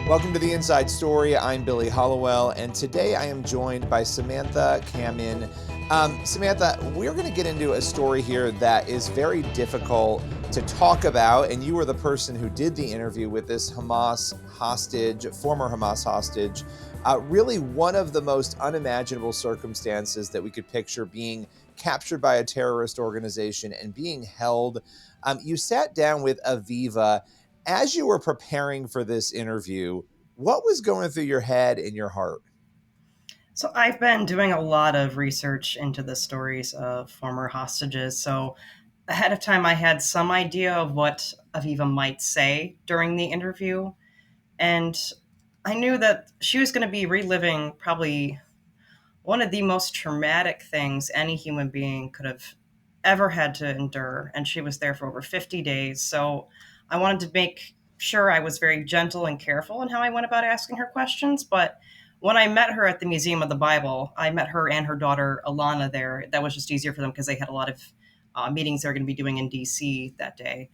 Welcome to The Inside Story. I'm Billy Hollowell, and today I am joined by Samantha Kamman. Samantha, we're going to get into a story here that is very difficult to talk about, and you were the person who did the interview with this Hamas hostage, former Hamas hostage. Really one of the most unimaginable circumstances that we could picture, being captured by a terrorist organization and being held. You sat down with Aviva. As you were preparing for this interview, what was going through your head and your heart? So I've been doing a lot of research into the stories of former hostages. So ahead of time, I had some idea of what Aviva might say during the interview. And I knew that she was going to be reliving probably one of the most traumatic things any human being could have ever had to endure. And she was there for over 50 days. So I wanted to make sure I was very gentle and careful in how I went about asking her questions. But when I met her at the Museum of the Bible, I met her and her daughter Alana there. That was just easier for them because they had a lot of meetings they're going to be doing in DC that day.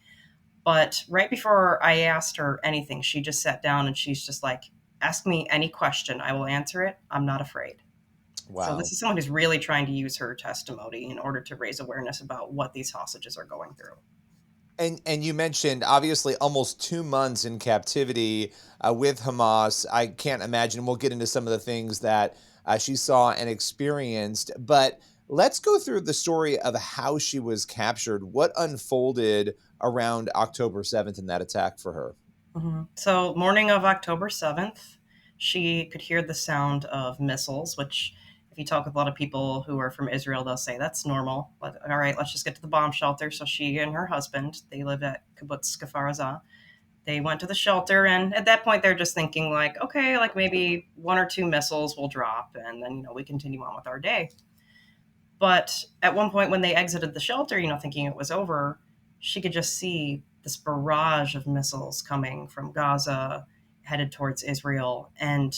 But right before I asked her anything, she just sat down and she's just like, ask me any question. I will answer it. I'm not afraid. So this Wow. is someone who's really trying to use her testimony in order to raise awareness about what these hostages are going through. And you mentioned obviously almost 2 months in captivity with Hamas. I can't imagine. We'll get into some of the things that she saw and experienced, but let's go through the story of how she was captured. What unfolded around October 7th in that attack for her? So, morning of October 7th, she could hear the sound of missiles, which, if you talk with a lot of people who are from Israel, they'll say that's normal. But, all right, let's just get to the bomb shelter. So, she and her husband, they lived at Kibbutz Kfar Aza. They went to the shelter, and at that point, they're just thinking, like, okay, like maybe one or two missiles will drop, and then, we continue on with our day. But at one point, when they exited the shelter, thinking it was over, she could just see this barrage of missiles coming from Gaza headed towards Israel. And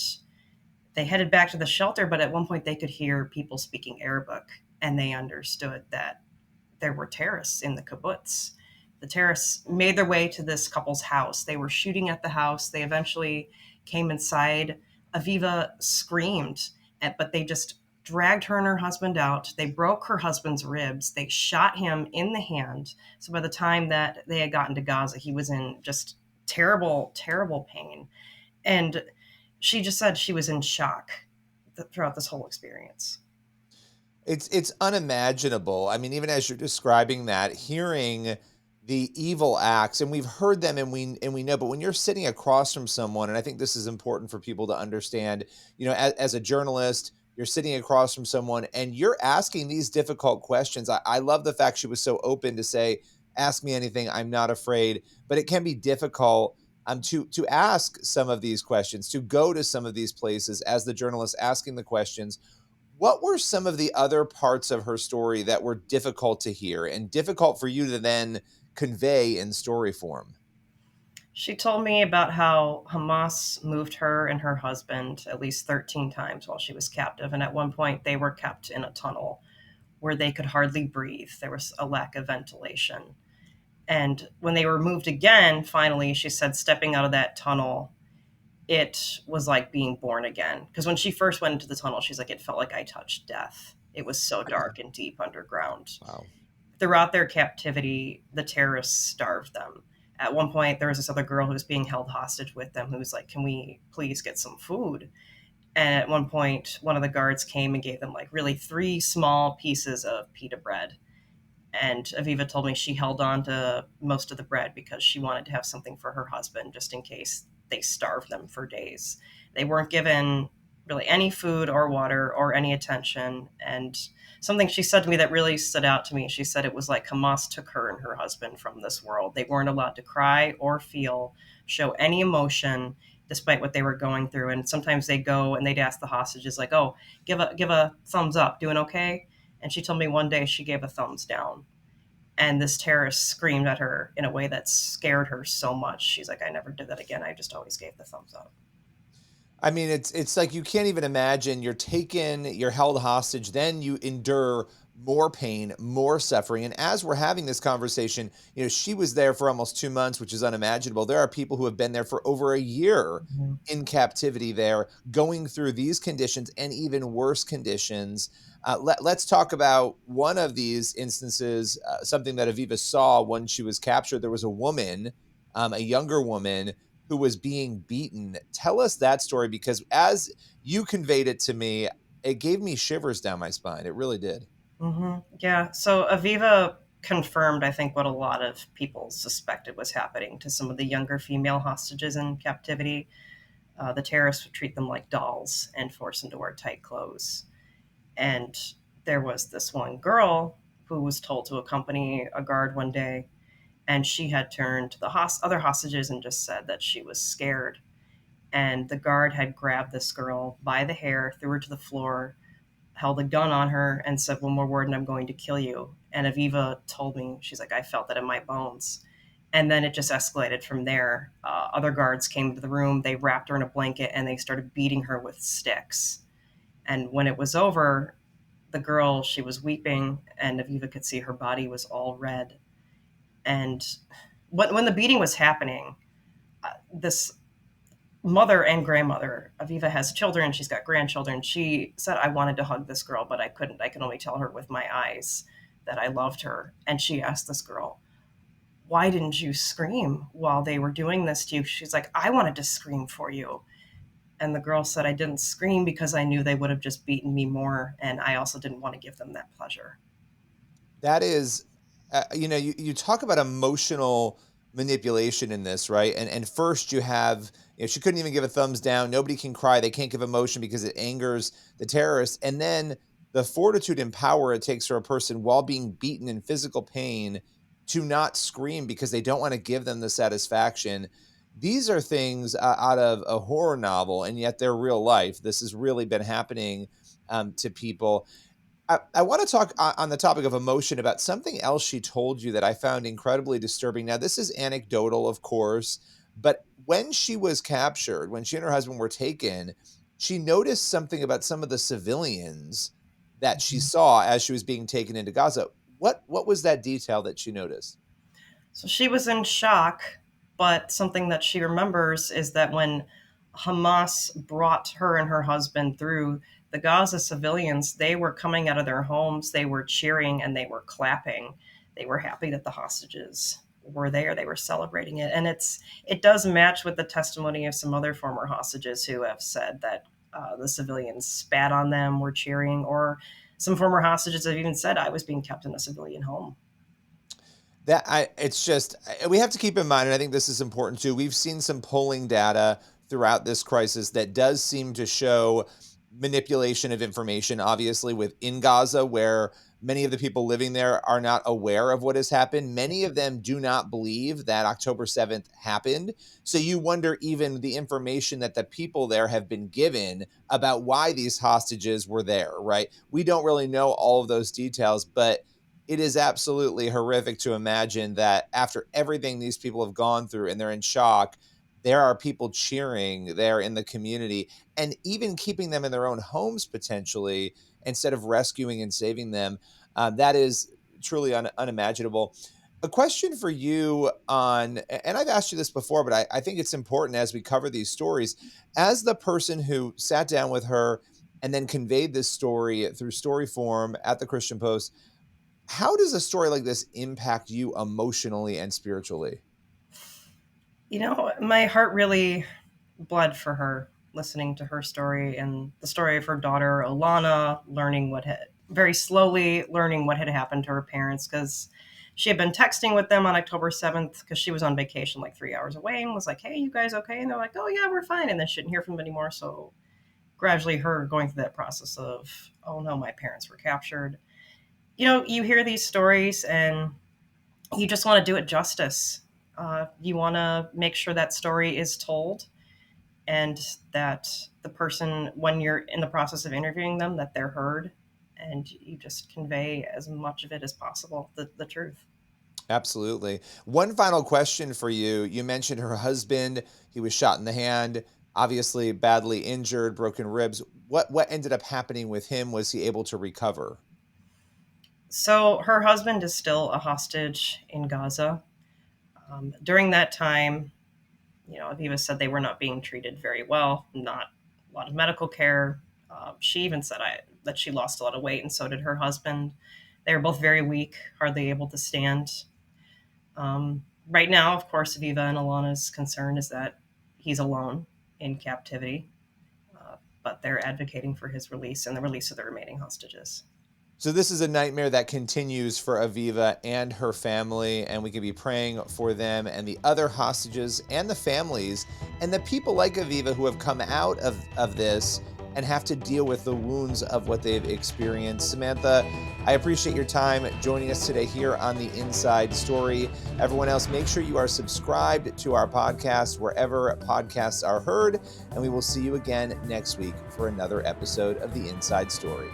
they headed back to the shelter, but at one point, they could hear people speaking Arabic, and they understood that there were terrorists in the kibbutz. The terrorists made their way to this couple's house. They were shooting at the house. They eventually came inside. Aviva screamed, but they just dragged her and her husband out. They broke her husband's ribs. They shot him in the hand. So by the time that they had gotten to Gaza, he was in just terrible, terrible pain. And she just said she was in shock throughout this whole experience. It's unimaginable. I mean, even as you're describing that, hearing the evil acts, and we've heard them and we know, but when you're sitting across from someone, and I think this is important for people to understand, as a journalist, you're sitting across from someone and you're asking these difficult questions. I love the fact she was so open to say, ask me anything, I'm not afraid, but it can be difficult to ask some of these questions, to go to some of these places as the journalist asking the questions. What were some of the other parts of her story that were difficult to hear and difficult for you to then convey in story form? She told me about how Hamas moved her and her husband at least 13 times while she was captive. And at one point, they were kept in a tunnel where they could hardly breathe. There was a lack of ventilation. And when they were moved again, finally, she said, stepping out of that tunnel, it was like being born again. Because when she first went into the tunnel, she's like, it felt like I touched death. It was so dark and deep underground. Wow. Throughout their captivity, the terrorists starved them. At one point, there was this other girl who was being held hostage with them who was like, can we please get some food? And at one point, one of the guards came and gave them like really three small pieces of pita bread. And Aviva told me she held on to most of the bread because she wanted to have something for her husband just in case they starved them for days. They weren't given really any food or water or any attention. And something she said to me that really stood out to me, she said it was like Hamas took her and her husband from this world. They weren't allowed to cry or feel, show any emotion despite what they were going through. And sometimes they'd go and they'd ask the hostages like, oh, give a thumbs up, doing okay? And she told me one day she gave a thumbs down. And this terrorist screamed at her in a way that scared her so much. She's like, I never did that again. I just always gave the thumbs up. I mean, it's like you can't even imagine. You're taken, you're held hostage, then you endure more pain, more suffering. And as we're having this conversation, she was there for almost 2 months, which is unimaginable. There are people who have been there for over a year Mhm. in captivity there, going through these conditions and even worse conditions. Let's talk about one of these instances, something that Aviva saw when she was captured. There was a woman, a younger woman, who was being beaten. Tell us that story, because as you conveyed it to me, it gave me shivers down my spine. It really did. Yeah. So Aviva confirmed, I think, what a lot of people suspected was happening to some of the younger female hostages in captivity. The terrorists would treat them like dolls and force them to wear tight clothes. And there was this one girl who was told to accompany a guard one day, and she had turned to the other hostages and just said that she was scared. And the guard had grabbed this girl by the hair, threw her to the floor, held a gun on her, and said, "One more word and I'm going to kill you." And Aviva told me, she's like, "I felt that in my bones." And then it just escalated from there. Other guards came to the room, they wrapped her in a blanket, and they started beating her with sticks. And when it was over, the girl, she was weeping, and Aviva could see her body was all red. And when the beating was happening, this mother and grandmother, Aviva has children, she's got grandchildren. She said, "I wanted to hug this girl, but I couldn't. I could only tell her with my eyes that I loved her." And she asked this girl, "Why didn't you scream while they were doing this to you?" She's like, "I wanted to scream for you." And the girl said, "I didn't scream because I knew they would have just beaten me more. And I also didn't want to give them that pleasure." That is, you talk about emotional manipulation in this, right? And first you have, she couldn't even give a thumbs down. Nobody can cry. They can't give emotion because it angers the terrorists. And then the fortitude and power it takes for a person while being beaten in physical pain to not scream because they don't want to give them the satisfaction. These are things out of a horror novel, and yet they're real life. This has really been happening to people. I want to talk on the topic of emotion about something else she told you that I found incredibly disturbing. Now, this is anecdotal, of course, but when she was captured, when she and her husband were taken, she noticed something about some of the civilians that she saw as she was being taken into Gaza. What was that detail that she noticed? So she was in shock, but something that she remembers is that when Hamas brought her and her husband through, the Gaza civilians, they were coming out of their homes, they were cheering and they were clapping. They were happy that the hostages were there. They were celebrating it. And it does match with the testimony of some other former hostages who have said that the civilians spat on them, were cheering, or some former hostages have even said, "I was being kept in a civilian home." It's just, we have to keep in mind, and I think this is important too. We've seen some polling data throughout this crisis that does seem to show manipulation of information, obviously within Gaza, where many of the people living there are not aware of what has happened. Many of them do not believe that October 7th happened. So you wonder even the information that the people there have been given about why these hostages were there, right? We don't really know all of those details, but it is absolutely horrific to imagine that after everything these people have gone through and they're in shock, there are people cheering there in the community and even keeping them in their own homes potentially instead of rescuing and saving them. That is truly unimaginable. A question for you on, and I've asked you this before, but I think it's important as we cover these stories. As the person who sat down with her and then conveyed this story through story form at the Christian Post, how does a story like this impact you emotionally and spiritually? My heart really bled for her listening to her story and the story of her daughter Olana, learning very slowly learning what had happened to her parents, because she had been texting with them on October 7th because she was on vacation like 3 hours away and was like, "Hey, you guys okay?" And they're like, "Oh yeah, we're fine." And then she didn't hear from them anymore. So gradually her going through that process of, "Oh no, my parents were captured." You hear these stories and you just want to do it justice. You want to make sure that story is told, and that the person, when you're in the process of interviewing them, that they're heard, and you just convey as much of it as possible, the truth. Absolutely. One final question for you. You mentioned her husband, he was shot in the hand, obviously badly injured, broken ribs. What ended up happening with him? Was he able to recover? So her husband is still a hostage in Gaza. During that time, Aviva said they were not being treated very well, not a lot of medical care. She even said that she lost a lot of weight, and so did her husband. They were both very weak, hardly able to stand. Right now, of course, Aviva and Alana's concern is that he's alone in captivity, but they're advocating for his release and the release of the remaining hostages. So this is a nightmare that continues for Aviva and her family, and we can be praying for them and the other hostages and the families and the people like Aviva who have come out of this and have to deal with the wounds of what they've experienced. Samantha, I appreciate your time joining us today here on The Inside Story. Everyone else, make sure you are subscribed to our podcast wherever podcasts are heard, and we will see you again next week for another episode of The Inside Story.